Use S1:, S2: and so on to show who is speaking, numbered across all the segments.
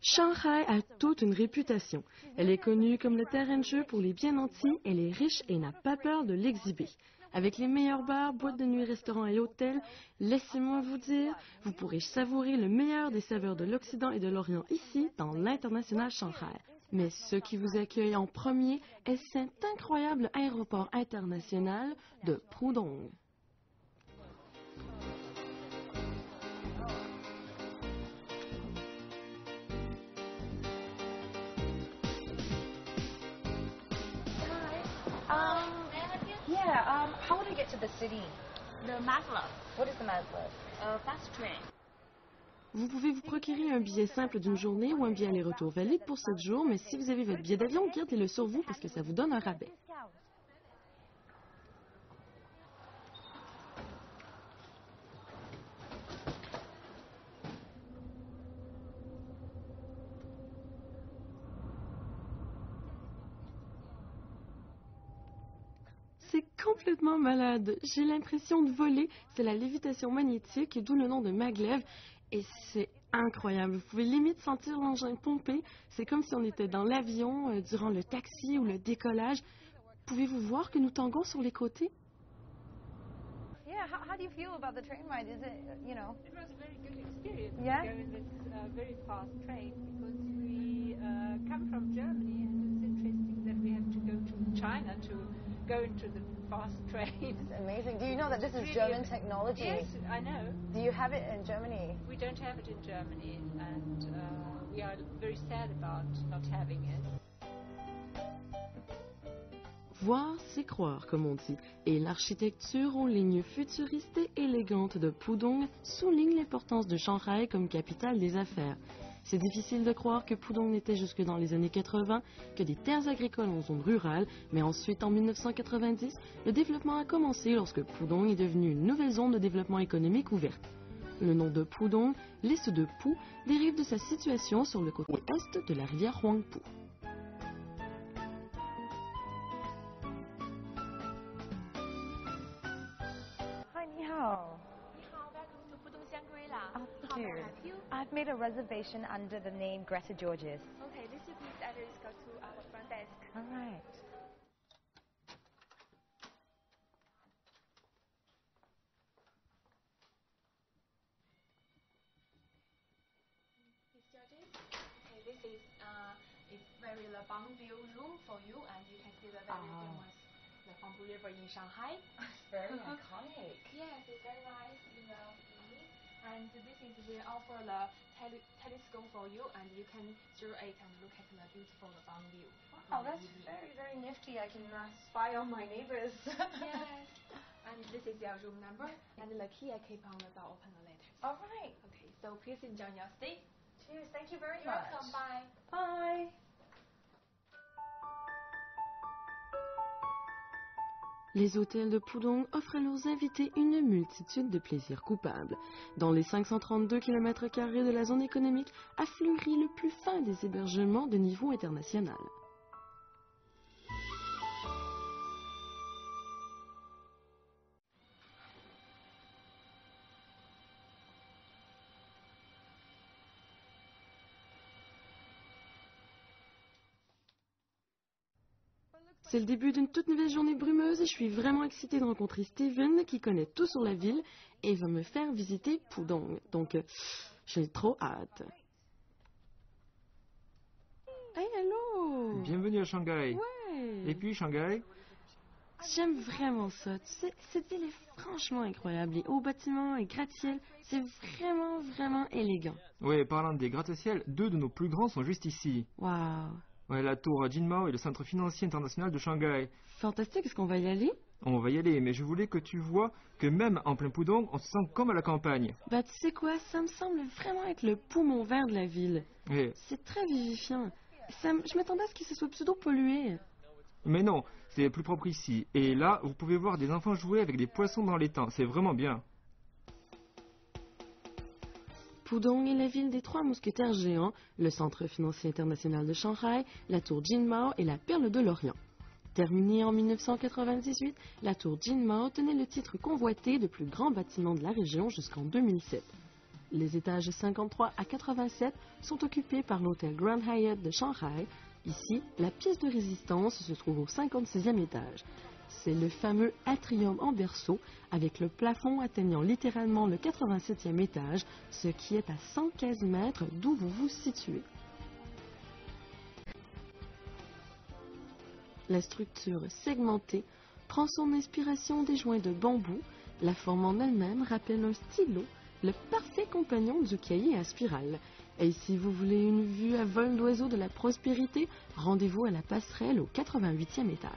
S1: Shanghai a toute une réputation. Elle est connue comme le terrain de jeu pour les bien nantis, elle est riche et n'a pas peur de l'exhiber. Avec les meilleurs bars, boîtes de nuit, restaurants et hôtels, laissez-moi vous dire, vous pourrez savourer le meilleur des saveurs de l'Occident et de l'Orient ici, dans l'International Shanghai. Mais ce qui vous accueille en premier est cet incroyable aéroport international de Pudong.
S2: How would I get to the city?
S3: The Maglev.
S2: What is the Maglev?
S3: Fast train.
S1: Vous pouvez vous procurer un billet simple d'une journée ou un billet aller-retour valide pour 7 jours, mais si vous avez votre billet d'avion, gardez-le sur vous parce que ça vous donne un rabais. C'est complètement malade. J'ai l'impression de voler. C'est la lévitation magnétique, d'où le nom de maglev. Et c'est incroyable. Vous pouvez limite sentir l'engin pomper. C'est comme si on était dans l'avion durant le taxi ou le décollage. Pouvez-vous voir que nous tanguons sur les côtés?
S2: Yeah, how do you feel about the train ride? Is it, you know?
S4: It was a very good experience
S2: Yeah?
S4: going this very fast train because we come from Germany and it's interesting that we have to go to China to go into the fast train.
S2: It's amazing. Do you know that this is
S4: Really
S2: German technology?
S4: Yes, I know.
S2: Do you have it in Germany?
S4: We don't have it in Germany and we are very sad about not having it.
S1: Voir, c'est croire, comme on dit. Et l'architecture aux lignes futuristes et élégantes de Pudong souligne l'importance de Shanghai comme capitale des affaires. C'est difficile de croire que Pudong n'était jusque dans les années 80 que des terres agricoles en zone rurale, mais ensuite, en 1990, le développement a commencé lorsque Pudong est devenue une nouvelle zone de développement économique ouverte. Le nom de Pudong, liste de Pu, dérive de sa situation sur le côté est de la rivière Huangpu.
S2: Hi, ni hao.
S3: Welcome to Pudong Shangri-La. How
S2: Thank
S3: may I
S2: you.
S3: help you?
S2: I've made a reservation under the name Greta Georges.
S3: Okay, this is please address go to our front desk.
S2: All right.
S3: Miss Georges? Okay, this is it's very the Bang View room for you, and you can see the very famous the Huangpu River in Shanghai.
S2: Very iconic.
S3: Yes, it's very nice in the evening. And this is we offer the telescope for you, and you can through it and look at the beautiful Bang View.
S2: Oh, that's very, very nifty. I can spy on my neighbors.
S3: Yes. And this is your room number, and the key I keep on the door open later.
S2: All right.
S3: Okay, so please enjoy your stay.
S2: Cheers. Thank you very
S3: You're
S2: much.
S3: welcome. Bye.
S2: Bye.
S1: Les hôtels de Pudong offrent à leurs invités une multitude de plaisirs coupables. Dans les 532 km² de la zone économique a fleuri le plus fin des hébergements de niveau international. C'est le début d'une toute nouvelle journée brumeuse et je suis vraiment excitée de rencontrer Steven qui connaît tout sur la ville et va me faire visiter Pudong. Donc, j'ai trop hâte. Hey, hello!
S5: Bienvenue à Shanghai.
S1: Ouais!
S5: Et puis Shanghai,
S1: J'aime vraiment ça. Tu sais, cette ville est franchement incroyable. Les hauts bâtiments et gratte-ciel, c'est vraiment, vraiment élégant.
S5: Oui, parlant des gratte-ciel, 2 de nos plus grands sont juste ici.
S1: Waouh!
S5: Ouais, la tour Jinmao et le centre financier international de Shanghai.
S1: Fantastique, est-ce qu'on va y aller?
S5: On va y aller, mais je voulais que tu vois que même en plein Pudong, on se sent comme à la campagne.
S1: Bah, tu sais quoi, ça me semble vraiment être le poumon vert de la ville.
S5: Eh,
S1: C'est très vivifiant. Je m'attendais à ce que ce soit pseudo-pollué.
S5: mais non, c'est plus propre ici. Et là, vous pouvez voir des enfants jouer avec des poissons dans l'étang. C'est vraiment bien.
S1: Pudong est la ville des 3 mousquetaires géants, le centre financier international de Shanghai, la tour Jinmao et la perle de l'Orient. Terminée en 1998, la tour Jinmao tenait le titre convoité de plus grand bâtiment de la région jusqu'en 2007. Les étages 53 à 87 sont occupés par l'hôtel Grand Hyatt de Shanghai. Ici, la pièce de résistance se trouve au 56e étage. C'est le fameux atrium en berceau, avec le plafond atteignant littéralement le 87e étage, ce qui est à 115 mètres d'où vous vous situez. La structure segmentée prend son inspiration des joints de bambou. La forme en elle-même rappelle un stylo, le parfait compagnon du cahier à spirale. Et si vous voulez une vue à vol d'oiseau de la prospérité, rendez-vous à la passerelle au 88e étage.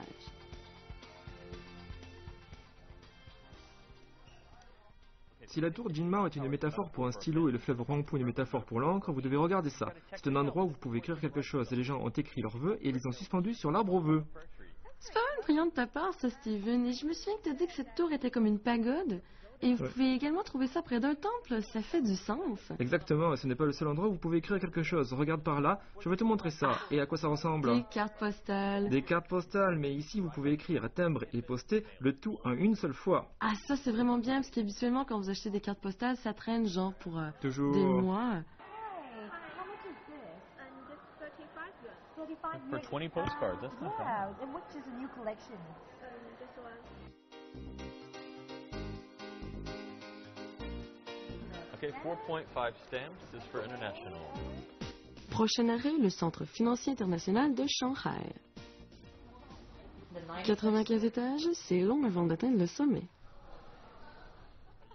S5: Si la tour Jinmao est une métaphore pour un stylo et le fleuve Huangpu une métaphore pour l'encre, vous devez regarder ça. C'est un endroit où vous pouvez écrire quelque chose. Les gens ont écrit leurs vœux et ils les ont suspendus sur l'arbre aux vœux.
S1: C'est pas mal brillant de ta part, ça, Steven. Et je me souviens que tu as dit que cette tour était comme une pagode. Et vous
S5: Ouais.
S1: pouvez également trouver ça près d'un temple. Ça fait du sens.
S5: Exactement, et ce n'est pas le seul endroit où vous pouvez écrire quelque chose. Regarde par là, je vais te montrer ça. Et à quoi ça ressemble?
S1: Des cartes postales.
S5: Des cartes postales, mais ici vous pouvez écrire, timbre et poster le tout en une seule fois.
S1: Ah, ça, c'est vraiment bien, parce qu'habituellement, quand vous achetez des cartes postales, ça traîne genre pour
S5: Toujours.
S1: des mois.
S4: Hey, how much is this? And just 35 yuan.
S2: 35
S6: For
S2: yen.
S6: 20 postcards, that's not bad.
S2: Yeah, and which is a new collection?
S4: This one.
S6: Okay, 4.5 stamps is for international.
S1: Prochain arrêt, le centre financier international de Shanghai. 95 étages, c'est long avant d'atteindre le sommet.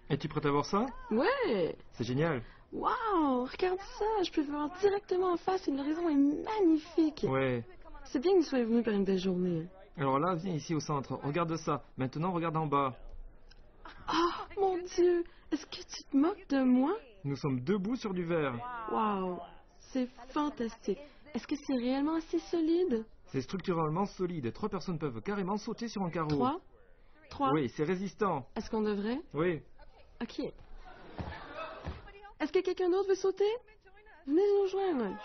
S5: Es-tu prête à voir ça?
S1: Ouais!
S5: C'est génial.
S1: Waouh! Regarde ça! Je peux voir directement en face et l'horizon est magnifique!
S5: Ouais.
S1: C'est bien que tu sois venu par une belle journée.
S5: Alors là, viens ici au centre. Regarde ça. Maintenant, regarde en bas.
S1: Oh, mon Dieu! Est-ce que tu te moques de moi?
S5: Nous sommes debout sur du verre.
S1: Waouh! C'est fantastique! Est-ce que c'est réellement assez solide?
S5: C'est structurellement solide et 3 personnes peuvent carrément sauter sur un carreau.
S1: 3?
S5: Oui, c'est résistant.
S1: Est-ce qu'on devrait?
S5: Oui.
S1: Ok. Est-ce que quelqu'un d'autre veut sauter? Venez nous joindre.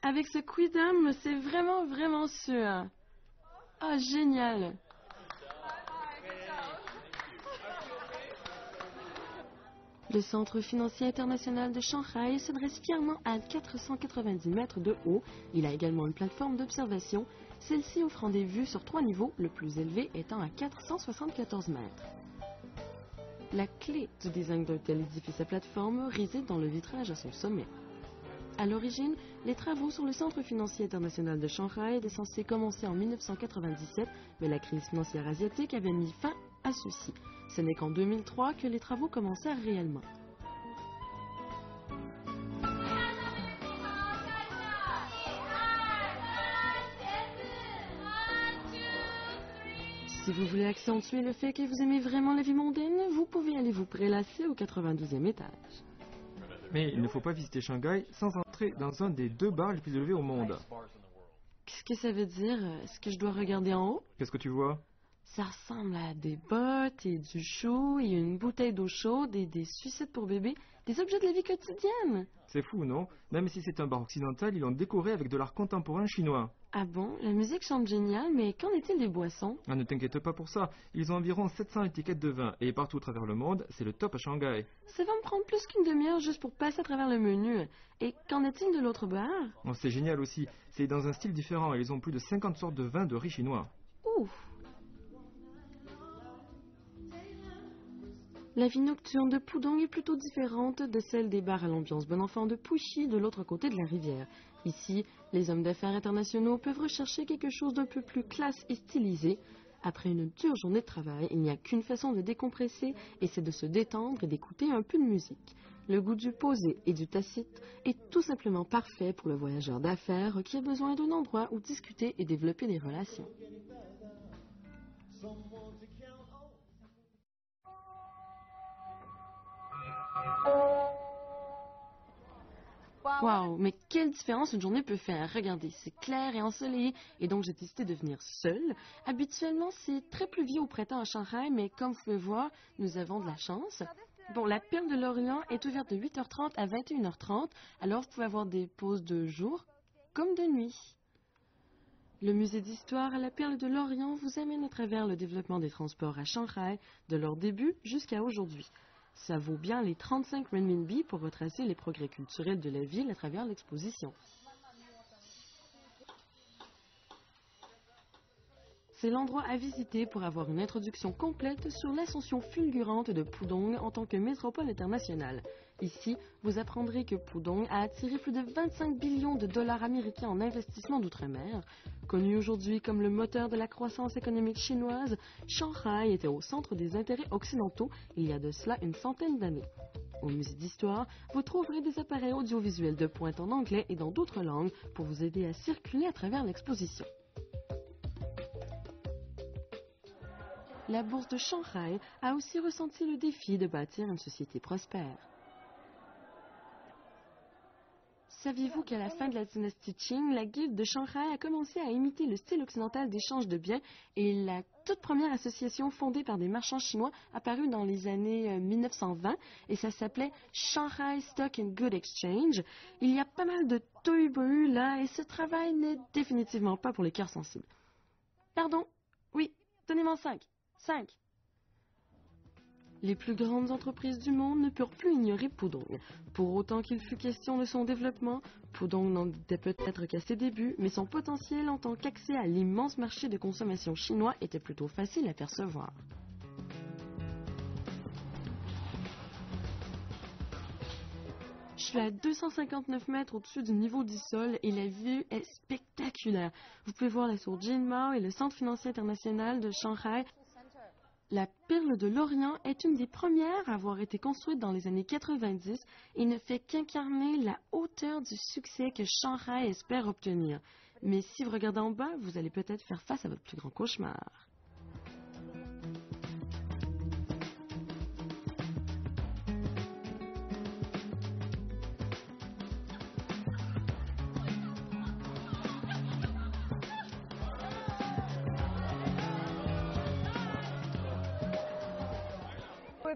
S1: Avec ce quidam, c'est vraiment, vraiment sûr. Ah, génial. Le centre financier international de Shanghai se dresse fièrement à 490 mètres de haut. Il a également une plateforme d'observation, celle-ci offrant des vues sur 3 niveaux, le plus élevé étant à 474 mètres. La clé du design d'un tel édifice à plateforme réside dans le vitrage à son sommet. À l'origine, les travaux sur le centre financier international de Shanghai étaient censés commencer en 1997, mais la crise financière asiatique avait mis fin à ceux-ci. Ce n'est qu'en 2003 que les travaux commencèrent réellement. Si vous voulez accentuer le fait que vous aimez vraiment la vie mondaine, vous pouvez aller vous prélasser au 92e étage.
S5: Mais il ne faut pas visiter Shanghai sans entrer dans un des 2 bars les plus élevés au monde.
S1: Qu'est-ce que ça veut dire? Est-ce que je dois regarder en haut?
S5: Qu'est-ce que tu vois?
S1: Ça ressemble à des bottes et du chaud et une bouteille d'eau chaude et des sucettes pour bébé, des objets de la vie quotidienne.
S5: C'est fou, non? Même si c'est un bar occidental, ils l'ont décoré avec de l'art contemporain chinois.
S1: Ah bon? La musique chante génial, mais qu'en est-il des boissons?
S5: Ah, ne t'inquiète pas pour ça. Ils ont environ 700 étiquettes de vin et partout à travers le monde, c'est le top à Shanghai.
S1: Ça va me prendre plus qu'une demi-heure juste pour passer à travers le menu. Et qu'en est-il de l'autre bar?
S5: Oh, c'est génial aussi. C'est dans un style différent et ils ont plus de 50 sortes de vins de riz chinois.
S1: Ouf! La vie nocturne de Pudong est plutôt différente de celle des bars à l'ambiance bon enfant de Puxi de l'autre côté de la rivière. Ici, les hommes d'affaires internationaux peuvent rechercher quelque chose d'un peu plus classe et stylisé. Après une dure journée de travail, il n'y a qu'une façon de décompresser et c'est de se détendre et d'écouter un peu de musique. Le goût du posé et du tacite est tout simplement parfait pour le voyageur d'affaires qui a besoin d'un endroit où discuter et développer des relations. Waouh, mais quelle différence une journée peut faire. Regardez, c'est clair et ensoleillé et donc j'ai décidé de venir seule. Habituellement, c'est très pluvieux au printemps à Shanghai, mais comme vous pouvez voir, nous avons de la chance. Bon, la Perle de l'Orient est ouverte de 8h30 à 21h30, alors vous pouvez avoir des pauses de jour comme de nuit. Le musée d'histoire à la Perle de l'Orient vous amène à travers le développement des transports à Shanghai, de leur début jusqu'à aujourd'hui. Ça vaut bien les 35 renminbi pour retracer les progrès culturels de la ville à travers l'exposition. C'est l'endroit à visiter pour avoir une introduction complète sur l'ascension fulgurante de Pudong en tant que métropole internationale. Ici, vous apprendrez que Pudong a attiré plus de 25 billions de dollars américains en investissement d'outre-mer. Connu aujourd'hui comme le moteur de la croissance économique chinoise, Shanghai était au centre des intérêts occidentaux il y a de cela une centaine d'années. Au musée d'histoire, vous trouverez des appareils audiovisuels de pointe en anglais et dans d'autres langues pour vous aider à circuler à travers l'exposition. La bourse de Shanghai a aussi ressenti le défi de bâtir une société prospère. Saviez-vous qu'à la fin de la dynastie Qing, la guilde de Shanghai a commencé à imiter le style occidental d'échange de biens et la toute première association fondée par des marchands chinois apparut dans les années 1920 et ça s'appelait Shanghai Stock and Good Exchange. Il y a pas mal de tohu-bohu là et ce travail n'est définitivement pas pour les cœurs sensibles. Pardon? Oui, donnez-moi 5. Les plus grandes entreprises du monde ne purent plus ignorer Pudong. Pour autant qu'il fût question de son développement, Pudong n'en était peut-être qu'à ses débuts, mais son potentiel en tant qu'accès à l'immense marché de consommation chinois était plutôt facile à percevoir. Je suis à 259 mètres au-dessus du niveau du sol et la vue est spectaculaire. Vous pouvez voir la tour Jinmao et le centre financier international de Shanghai. La Perle de l'Orient est une des premières à avoir été construite dans les années 90 et ne fait qu'incarner la hauteur du succès que Shanghai espère obtenir. Mais si vous regardez en bas, vous allez peut-être faire face à votre plus grand cauchemar.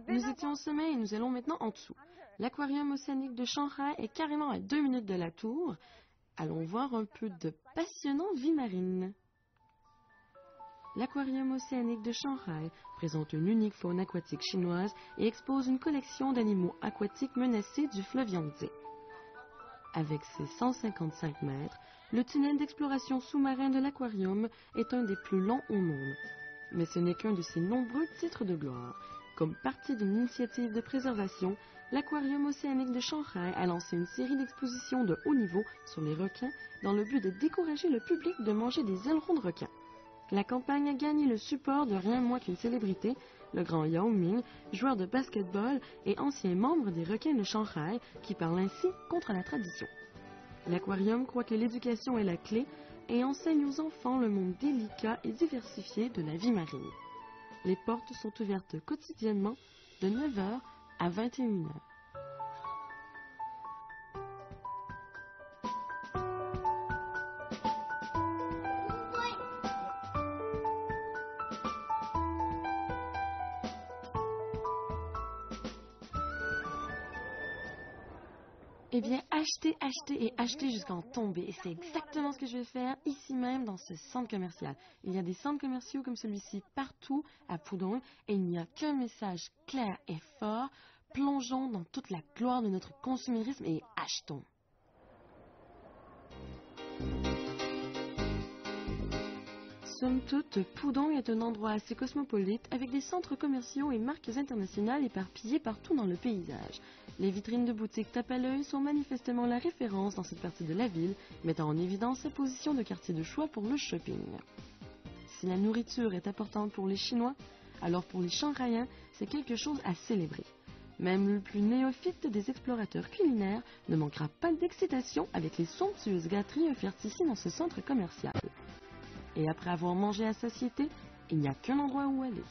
S1: Nous étions au sommet et nous allons maintenant en dessous. L'aquarium océanique de Shanghai est carrément à 2 minutes de la tour. Allons voir un peu de passionnante vie marine. L'aquarium océanique de Shanghai présente une unique faune aquatique chinoise et expose une collection d'animaux aquatiques menacés du fleuve Yangtze. Avec ses 155 mètres, le tunnel d'exploration sous-marin de l'aquarium est un des plus longs au monde. Mais ce n'est qu'un de ses nombreux titres de gloire. Comme partie d'une initiative de préservation, l'aquarium océanique de Shanghai a lancé une série d'expositions de haut niveau sur les requins dans le but de décourager le public de manger des ailerons de requins. La campagne a gagné le support de rien moins qu'une célébrité, le grand Yao Ming, joueur de basketball et ancien membre des requins de Shanghai, qui parle ainsi contre la tradition. L'aquarium croit que l'éducation est la clé et enseigne aux enfants le monde délicat et diversifié de la vie marine. Les portes sont ouvertes quotidiennement de 9h à 21h. Eh bien, achetez jusqu'à en tomber. Et c'est exactement ce que je vais faire ici même dans ce centre commercial. Il y a des centres commerciaux comme celui-ci partout à Pudong et il n'y a qu'un message clair et fort. Plongeons dans toute la gloire de notre consumérisme et achetons. Somme toute, Pudong est un endroit assez cosmopolite avec des centres commerciaux et marques internationales éparpillées partout dans le paysage. Les vitrines de boutiques tape à l'œil sont manifestement la référence dans cette partie de la ville, mettant en évidence sa position de quartier de choix pour le shopping. Si la nourriture est importante pour les Chinois, alors pour les Shanghaiens, c'est quelque chose à célébrer. Même le plus néophyte des explorateurs culinaires ne manquera pas d'excitation avec les somptueuses gâteries offertes ici dans ce centre commercial. Et après avoir mangé à satiété, il n'y a qu'un endroit où aller.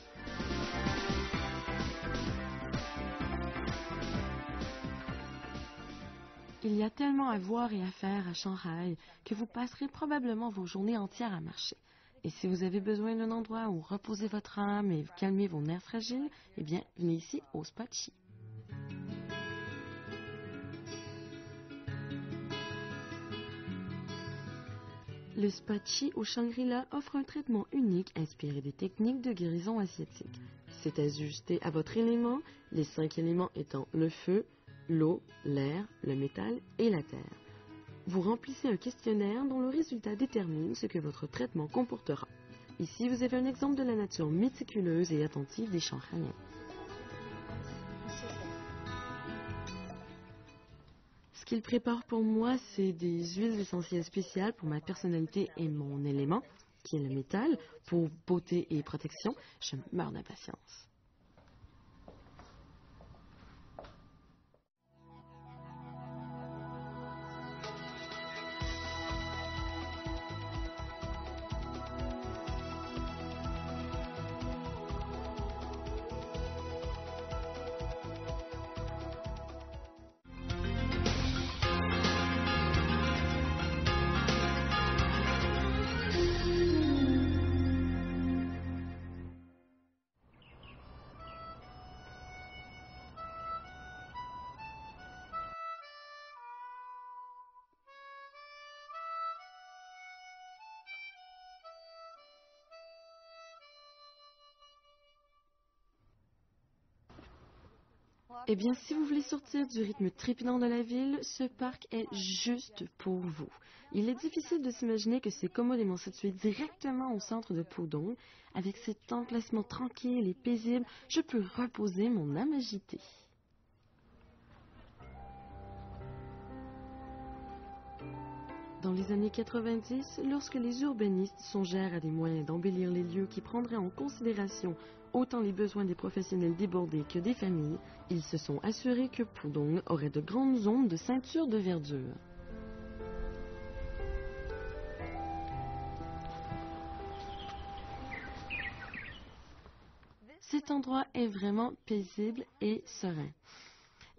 S1: Il y a tellement à voir et à faire à Shanghai que vous passerez probablement vos journées entières à marcher. Et si vous avez besoin d'un endroit où reposer votre âme et calmer vos nerfs fragiles, eh bien, venez ici au Spachi. Le Spachi au Shangri-La offre un traitement unique inspiré des techniques de guérison asiatique. C'est ajusté à votre élément, les 5 éléments étant le feu, l'eau, l'air, le métal et la terre. Vous remplissez un questionnaire dont le résultat détermine ce que votre traitement comportera. Ici, vous avez un exemple de la nature méticuleuse et attentive des Shanghaiens. Ce qu'il prépare pour moi, c'est des huiles essentielles spéciales pour ma personnalité et mon élément, qui est le métal, pour beauté et protection. Je meurs d'impatience. Eh bien, si vous voulez sortir du rythme trépidant de la ville, ce parc est juste pour vous. Il est difficile de s'imaginer que c'est commodément situé directement au centre de Pudong. Avec cet emplacement tranquille et paisible, je peux reposer mon âme agitée. Dans les années 90, lorsque les urbanistes songèrent à des moyens d'embellir les lieux qui prendraient en considération autant les besoins des professionnels débordés que des familles, ils se sont assurés que Pudong aurait de grandes zones de ceinture de verdure. Cet endroit est vraiment paisible et serein.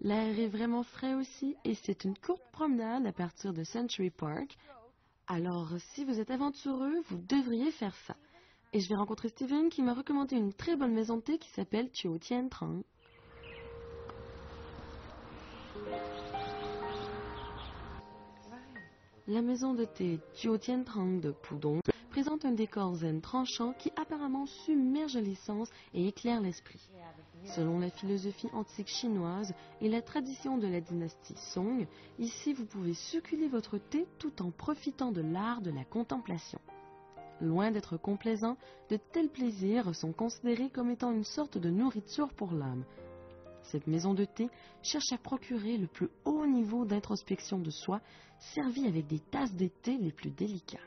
S1: L'air est vraiment frais aussi et c'est une courte promenade à partir de Century Park. Alors, si vous êtes aventureux, vous devriez faire ça. Et je vais rencontrer Steven qui m'a recommandé une très bonne maison de thé qui s'appelle Chiu Tien Trang. La maison de thé Chiu Tien Trang de Pudong présente un décor zen tranchant qui apparemment submerge les sens et éclaire l'esprit. Selon la philosophie antique chinoise et la tradition de la dynastie Song, ici vous pouvez succuler votre thé tout en profitant de l'art de la contemplation. Loin d'être complaisants, de tels plaisirs sont considérés comme étant une sorte de nourriture pour l'âme. Cette maison de thé cherche à procurer le plus haut niveau d'introspection de soi, servi avec des tasses de thé les plus délicats.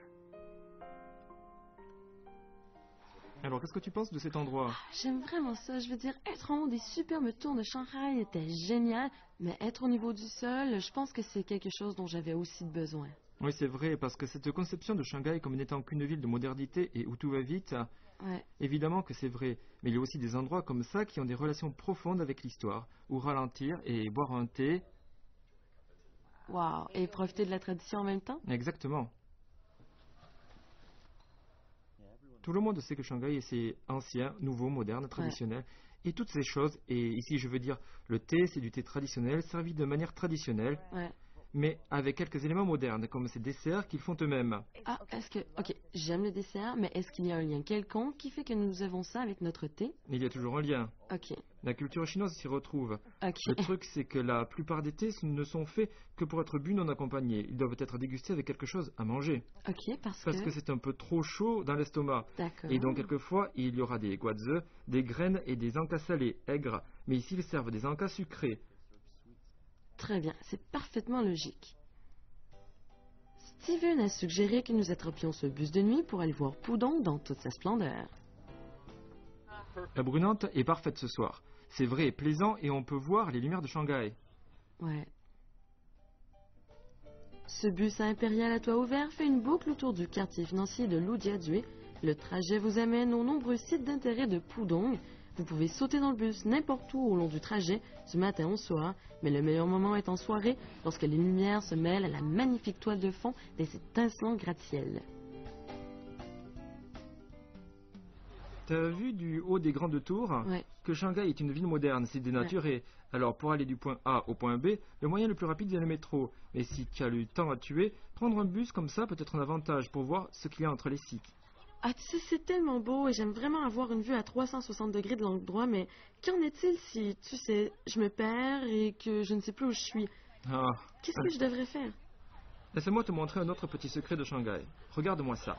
S5: Alors, qu'est-ce que tu penses de cet endroit?
S1: J'aime vraiment ça. Je veux dire, être en haut des superbes tours de Shanghai était génial, mais être au niveau du sol, je pense que c'est quelque chose dont j'avais aussi besoin.
S5: Oui, c'est vrai, parce que cette conception de Shanghai comme n'étant qu'une ville de modernité et où tout va vite,
S1: Ouais.
S5: évidemment que c'est vrai. Mais il y a aussi des endroits comme ça qui ont des relations profondes avec l'histoire, où ralentir et boire un thé.
S1: Wow. Et profiter de la tradition en même temps?
S5: Exactement. Tout le monde sait que Shanghai, c'est ancien, nouveau, moderne, traditionnel, et toutes ces choses. Et ici, je veux dire, le thé, c'est du thé traditionnel, servi de manière traditionnelle.
S1: Ouais.
S5: mais avec quelques éléments modernes, comme ces desserts qu'ils font eux-mêmes.
S1: Ah, est-ce que... Ok, j'aime le dessert, mais est-ce qu'il y a un lien quelconque qui fait que nous avons ça avec notre thé?
S5: Il y a toujours un lien.
S1: Ok,
S5: La culture chinoise s'y retrouve.
S1: ok.
S5: Le truc, c'est que la plupart des thés ne sont faits que pour être bu non accompagnés. Ils doivent être dégustés avec quelque chose à manger.
S1: Ok, parce
S5: Parce que c'est un peu trop chaud dans l'estomac.
S1: D'accord.
S5: Et donc, quelquefois, il y aura des guazi, des graines et des encas salés, aigres. Mais ici, ils servent des encas sucrés.
S1: Très bien, c'est parfaitement logique. Steven a suggéré que nous attrapions ce bus de nuit pour aller voir Pudong dans toute sa splendeur.
S5: La brunante est parfaite ce soir. C'est vrai et plaisant et on peut voir les lumières de Shanghai.
S1: Ouais. Ce bus à impérial à toit ouvert fait une boucle autour du quartier financier de Lujiazui. Le trajet vous amène aux nombreux sites d'intérêt de Pudong. Vous pouvez sauter dans le bus n'importe où au long du trajet, du matin au soir, mais le meilleur moment est en soirée, lorsque les lumières se mêlent à la magnifique toile de fond des étincelants gratte-ciel.
S5: T'as vu du haut des grandes tours
S1: Ouais.
S5: que Shanghai est une ville moderne, c'est dénaturé. Alors pour aller du point A au point B, le moyen le plus rapide est le métro. Mais si tu as le temps à tuer, prendre un bus comme ça peut être un avantage pour voir ce qu'il y a entre les sites.
S1: Ah, tu sais, c'est tellement beau et j'aime vraiment avoir une vue à 360 degrés de l'endroit, mais qu'en est-il si, tu sais, je me perds et que je ne sais plus où je suis?
S5: Ah,
S1: Qu'est-ce que je devrais faire?
S5: laisse-moi te montrer un autre petit secret de Shanghai. Regarde-moi ça.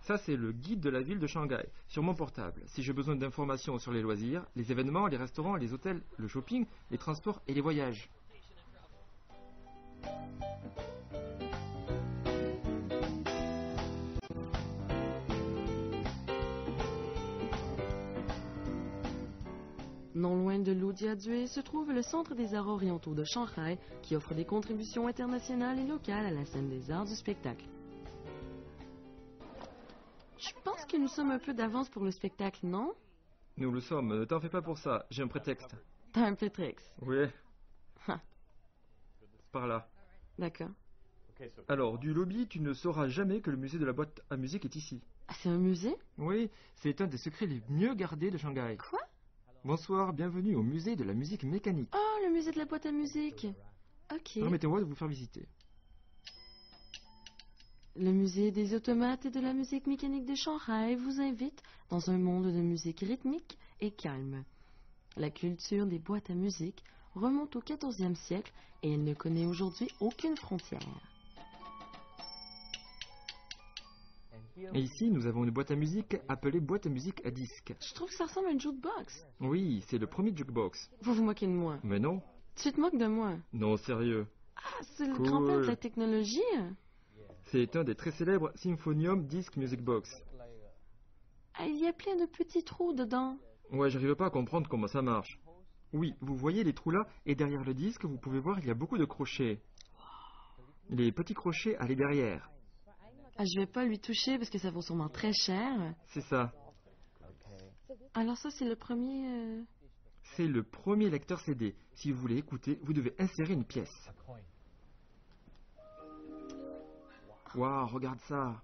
S5: Ça, c'est le guide de la ville de Shanghai, sur mon portable. Si j'ai besoin d'informations sur les loisirs, les événements, les restaurants, les hôtels, le shopping, les transports et les voyages.
S1: Non loin de Lujiazui se trouve le Centre des arts orientaux de Shanghai, qui offre des contributions internationales et locales à la scène des arts du spectacle. Je pense que nous sommes un peu d'avance pour le spectacle, non?
S5: Nous le sommes, ne t'en fais pas pour ça, j'ai un prétexte.
S1: T'as un prétexte.
S5: Oui.
S1: Ah.
S5: Par là.
S1: D'accord.
S5: Alors, du lobby, tu ne sauras jamais que le musée de la boîte à musique est ici.
S1: Ah, c'est un musée?
S5: Oui, c'est un des secrets les mieux gardés de Shanghai.
S1: Quoi?
S5: Bonsoir, bienvenue au musée de la musique mécanique.
S1: Oh, le musée de la boîte à musique. Ok.
S5: Permettez-moi de vous faire visiter.
S1: Le musée des automates et de la musique mécanique de Shanghai vous invite dans un monde de musique rythmique et calme. La culture des boîtes à musique remonte au XIVe siècle et elle ne connaît aujourd'hui aucune frontière.
S5: Et ici, nous avons une boîte à musique appelée boîte à musique à disque.
S1: Je trouve que ça ressemble à une jukebox.
S5: Oui, c'est le premier jukebox.
S1: Vous vous moquez de moi.
S5: Mais non.
S1: Tu te moques de moi.
S5: Non, sérieux.
S1: Ah, c'est le
S5: Cool.
S1: grand-père de la technologie.
S5: C'est un des très célèbres Symphonium Disc Music Box.
S1: Ah, il y a plein de petits trous dedans.
S5: Ouais, j'arrive pas à comprendre comment ça marche. Oui, vous voyez les trous là, et derrière le disque, vous pouvez voir, il y a beaucoup de crochets. Les petits crochets allaient derrière.
S1: Ah, je vais pas lui toucher parce que ça vaut sûrement très cher.
S5: C'est ça.
S1: Alors ça, c'est le premier...
S5: C'est le premier lecteur CD. Si vous voulez écouter, vous devez insérer une pièce. Waouh, regarde ça.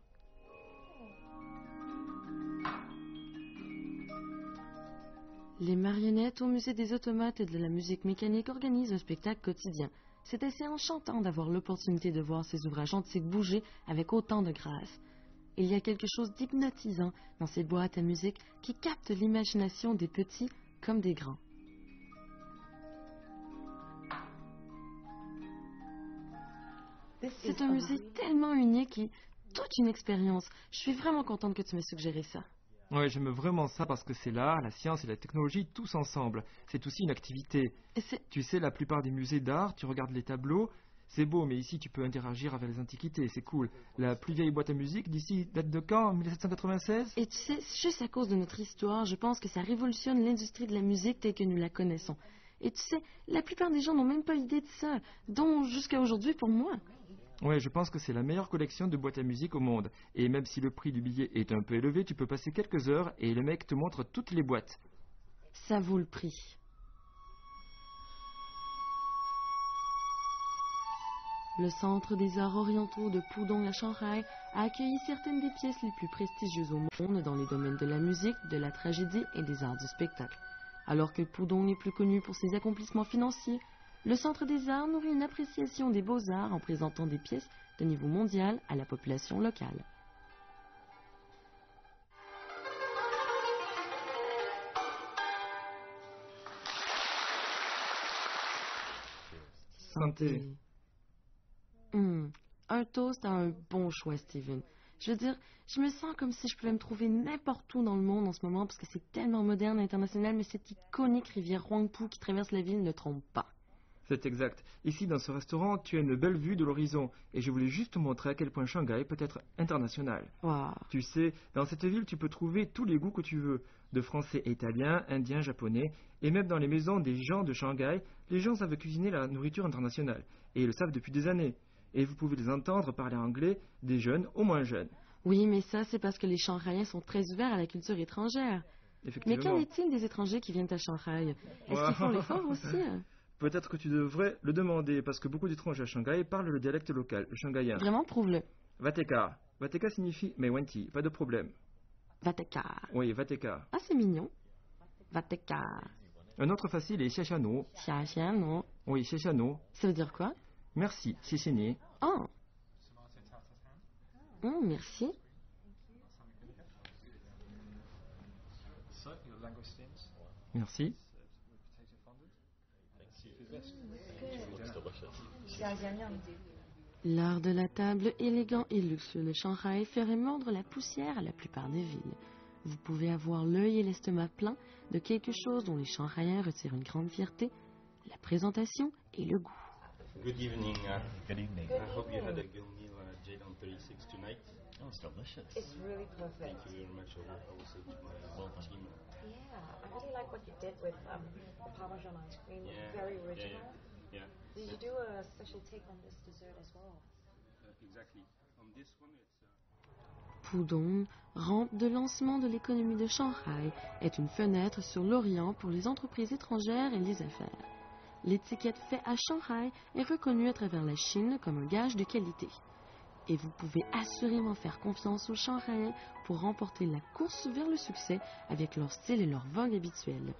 S1: Les marionnettes au musée des automates et de la musique mécanique organisent un spectacle quotidien. C'est assez enchantant d'avoir l'opportunité de voir ces ouvrages antiques bouger avec autant de grâce. Il y a quelque chose d'hypnotisant dans ces boîtes à musique qui captent l'imagination des petits comme des grands. C'est un musée tellement unique et toute une expérience. Je suis vraiment contente que tu m'aies suggéré ça.
S5: Ouais, j'aime vraiment ça parce que c'est l'art, la science et la technologie tous ensemble. C'est aussi une activité.
S1: Et c'est...
S5: Tu sais, la plupart des musées d'art, tu regardes les tableaux, c'est beau, mais ici tu peux interagir avec les antiquités, c'est cool. La plus vieille boîte à musique d'ici date de quand? 1796?
S1: Et tu sais, juste à cause de notre histoire, je pense que ça révolutionne l'industrie de la musique telle que nous la connaissons. Et tu sais, la plupart des gens n'ont même pas idée de ça, dont jusqu'à aujourd'hui pour moi.
S5: Ouais, je pense que c'est la meilleure collection de boîtes à musique au monde. Et même si le prix du billet est un peu élevé, tu peux passer quelques heures et le mec te montre toutes les boîtes.
S1: Ça vaut le prix. Le Centre des arts orientaux de Pudong à Shanghai a accueilli certaines des pièces les plus prestigieuses au monde dans les domaines de la musique, de la tragédie et des arts du spectacle. Alors que Pudong est plus connu pour ses accomplissements financiers, Le Centre des Arts nourrit une appréciation des beaux-arts en présentant des pièces de niveau mondial à la population locale.
S5: Santé.
S1: Un toast à un bon choix, Steven. Je veux dire, je me sens comme si je pouvais me trouver n'importe où dans le monde en ce moment parce que c'est tellement moderne et international, mais cette iconique rivière Huangpu qui traverse la ville ne trompe pas.
S5: C'est exact. Ici, dans ce restaurant, tu as une belle vue de l'horizon et je voulais juste te montrer à quel point Shanghai peut être international.
S1: Wow.
S5: Tu sais, dans cette ville, tu peux trouver tous les goûts que tu veux, de français et italien, indien, japonais, et même dans les maisons des gens de Shanghai, les gens savent cuisiner la nourriture internationale, et ils le savent depuis des années. Et vous pouvez les entendre parler anglais, des jeunes aux moins jeunes.
S1: Oui, mais ça, c'est parce que les Shanghaiens sont très ouverts à la culture étrangère. Mais
S5: Effectivement.
S1: qu'en est-il des étrangers qui viennent à Shanghai? Est-ce qu'ils font l'effort aussi?
S5: Peut-être que tu devrais le demander, parce que beaucoup d'étrangers à Shanghai parlent le dialecte local, le shanghaïen.
S1: Vraiment, prouve-le.
S5: Vateka. Vateka signifie « Meiwanti », pas de problème.
S1: Vateka.
S5: Oui, Vateka.
S1: Ah, c'est mignon. Vateka.
S5: Un autre facile est Xiaxiano.
S1: Xiaxian, non.
S5: Oui, Xiaxiano.
S1: Ça veut dire quoi?
S5: Merci, Xiaxiani.
S1: Oh. Merci.
S5: Merci.
S6: Looks delicious.
S1: L'art de la table élégant et luxueux de Shanghai ferait mordre la poussière à la plupart des villes. Vous pouvez avoir l'œil et l'estomac pleins de quelque chose dont les Shanghaiens retirent une grande fierté, la présentation et le goût.
S7: Good evening.
S6: Good evening.
S7: I hope you had a good meal Jadon 36 tonight.
S6: Oh, it's delicious.
S2: It's really perfect.
S7: Thank you very much. I will say to my team.
S2: Yeah, I really like what you did with the Parmesan ice cream.
S7: Yeah,
S2: Very
S7: yeah,
S2: original.
S7: Yeah.
S2: Did you do a special take on this dessert as well?
S7: Exactly. On this one, it's.
S1: Pudong, rampe de lancement de l'économie de Shanghai, est une fenêtre sur l'Orient pour les entreprises étrangères et les affaires. L'étiquette fait à Shanghai est reconnue à travers la Chine comme un gage de qualité. Et vous pouvez assurément faire confiance aux Shanghaiens pour remporter la course vers le succès avec leur style et leur vogue habituelle.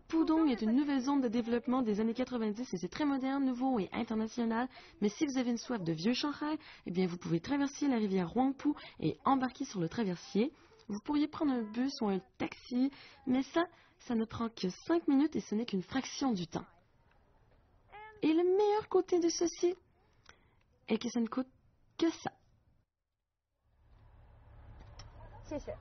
S1: Pudong est une nouvelle zone de développement des années 90 et c'est très moderne, nouveau et international. Mais si vous avez une soif de vieux Shanghai, eh bien vous pouvez traverser la rivière Huangpu et embarquer sur le traversier. Vous pourriez prendre un bus ou un taxi, mais ça ne prend que 5 minutes et ce n'est qu'une fraction du temps. Et le meilleur côté de ceci est que ça ne coûte que ça.
S2: 谢谢。